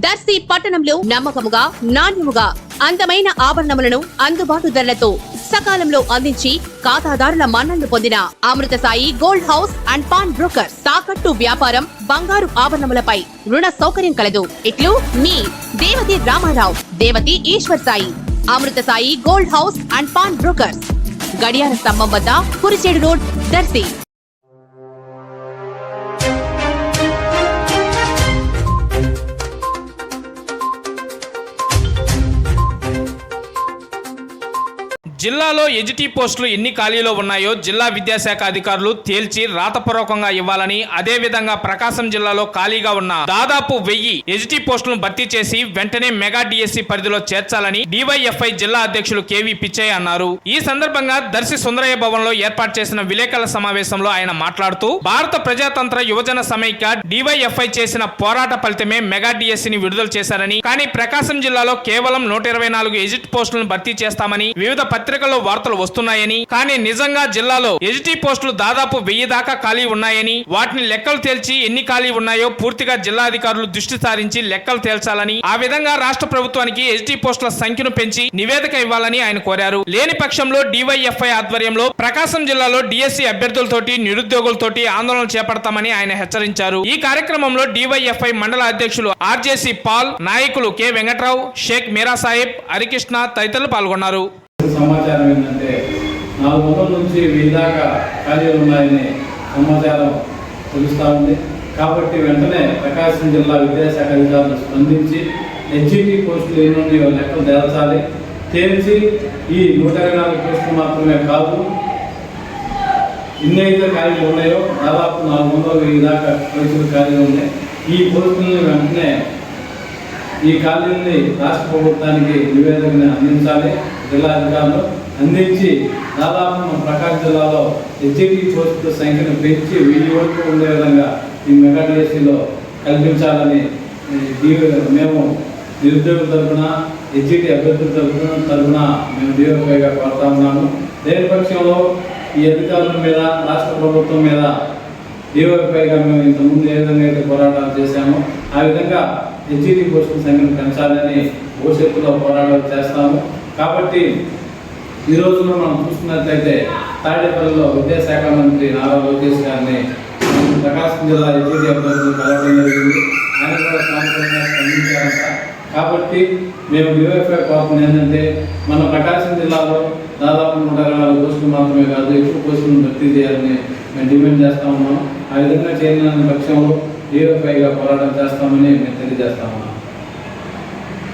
దర్శి పట్టణంలో నమ్మకముగా నాణ్యముగా అందమైన ఆభరణములను అందుబాటు ధరలతో సకాలంలో అందించి ఖాతాదారుల మన్ననలు పొందిన Amrutha Sai gold house and pawnbroker. తాకట్టు వ్యాపారం, బంగారు ఆభరణములపై రుణ సౌకర్యం కలదు. ఇట్లు మీ Devathi Ramarao, Devathi Eshwar Sai. Amrutha Sai gold house and pawnbrokers, గడియార స్తంభం వద్ద, కురిచేడు రోడ్, దర్శి. జిల్లాలో ఎజిటి పోస్టులు ఎన్ని ఖాళీలో ఉన్నాయో జిల్లా విద్యాశాఖ అధికారులు తేల్చి రాతపూర్వకంగా ఇవ్వాలని, అదేవిధంగా ప్రకాశం జిల్లాలో ఖాళీగా ఉన్న దాదాపు 1000 ఎజిటి పోస్టులను భర్తీ చేసి వెంటనే మెగా డిఎస్సి పరిధిలో చేర్చాలని డివైఎఫ్ఐ జిల్లా అధ్యక్షులు కేవీ పిచ్చయ్య అన్నారు. ఈ సందర్భంగా దర్శి సుందరయ్య భవన్ లో ఏర్పాటు చేసిన విలేకరుల సమావేశంలో ఆయన మాట్లాడుతూ, భారత ప్రజాతంత్ర యువజన సమైక్య డివైఎఫ్ఐ చేసిన పోరాట ఫలితమే మెగా డిఎస్సిని విడుదల చేశారని, కానీ ప్రకాశం జిల్లాలో కేవలం 124 ఎజిటి పోస్టులను భర్తీ చేస్తామని వివిధ పత్రికల్లో వార్తలు వస్తున్నాయని, కానీ నిజంగా జిల్లాలో ఎజిటి పోస్టులు దాదాపు 1000 దాకా ఖాళీ ఉన్నాయని, వాటిని లెక్కలు తేల్చి ఎన్ని ఖాళీ ఉన్నాయో పూర్తిగా జిల్లా అధికారులు దృష్టి సారించి లెక్కలు తేల్చాలని, ఆ విధంగా రాష్ట్ర ప్రభుత్వానికి ఎజిటి పోస్టుల సంఖ్యను పెంచి నివేదిక ఇవ్వాలని ఆయన కోరారు. లేని పక్షంలో డివైఎఫ్ఐ ఆధ్వర్యంలో ప్రకాశం జిల్లాలో డిఎస్సి అభ్యర్థులతోటి, నిరుద్యోగులతోటి ఆందోళన చేపడతామని ఆయన హెచ్చరించారు. ఈ కార్యక్రమంలో డివైఎఫ్ఐ మండల అధ్యక్షులు ఆర్జేసి పాల్, నాయకులు కె వెంకట్రావు, షేక్ మీరా సాహెబ్, హరికృష్ణ తదితరులు పాల్గొన్నారు. సమాచారం ఏంటంటే 400 నుంచి 1000 దాకా ఖాళీలు ఉన్నాయని సమాచారం తెలుస్తూ ఉంది. కాబట్టి వెంటనే ప్రకాశం జిల్లా విద్యాశాఖ అధికారులు స్పందించి హెచ్ఈటీ పోస్టులు ఎన్ని ఉన్నాయో లెక్కలు తేల్చాలి. తేల్చి ఈ 124 పోస్టులు మాత్రమే కాదు, ఎన్నైతే ఖాళీలు ఉన్నాయో దాదాపు 400-1000 దాకా పోస్టులు ఖాళీలు ఉన్నాయి. ఈ పోస్టులను వెంటనే ఈ ఖాళీలని రాష్ట్ర ప్రభుత్వానికి నివేదికను అందించాలి. జిల్లా అధికారులు అందించి దాదాపు మన ప్రకాశం జిల్లాలో హెచ్ఈటీ పోస్టుల సంఖ్యను పెంచి 1000 వరకు ఉండే విధంగా ఈ మెగా డిఎస్సిలో కల్పించాలని మేము నిరుద్యోగుల తరఫున, హెచ్ఈటీ అభ్యర్థుల తరఫున మేము డివైఎఫ్ఐగా కోరుతా ఉన్నాము. లేని పక్షంలో ఈ అధికారుల మీద, రాష్ట్ర ప్రభుత్వం మీద డివైఎఫ్ఐగా మేము ఇంతకుముందు ఏ విధంగా అయితే పోరాటాలు చేశామో ఆ విధంగా హెచ్ఈటీ పోస్టుల సంఖ్యను పెంచాలని భవిష్యత్తులో పోరాటాలు చేస్తాము. కాబట్టి ఈ రోజున మనం చూసుకున్నట్లయితే తాడేపల్లిలో విద్యాశాఖ మంత్రి నారా లోకేష్ గారిని ప్రకాశం జిల్లా హెచ్ఈటీ అభ్యర్థులు కలవడం జరిగింది. ఆయన కూడా సానుకూలంగా స్పందించారంట. కాబట్టి మేము డివైఎఫ్ఐ కోరుతున్న ఏంటంటే మన ప్రకాశం జిల్లాలో దాదాపు 124 పోస్టులు మాత్రమే కాదు, ఎక్కువ పోస్టులను భర్తీ చేయాలని మేము డిమాండ్ చేస్తా ఉన్నాం. ఆ విధంగా చేయని పక్షంలో డివైఎఫ్ఐగా పోరాటం చేస్తామని మేము తెలియజేస్తా ఉన్నాం.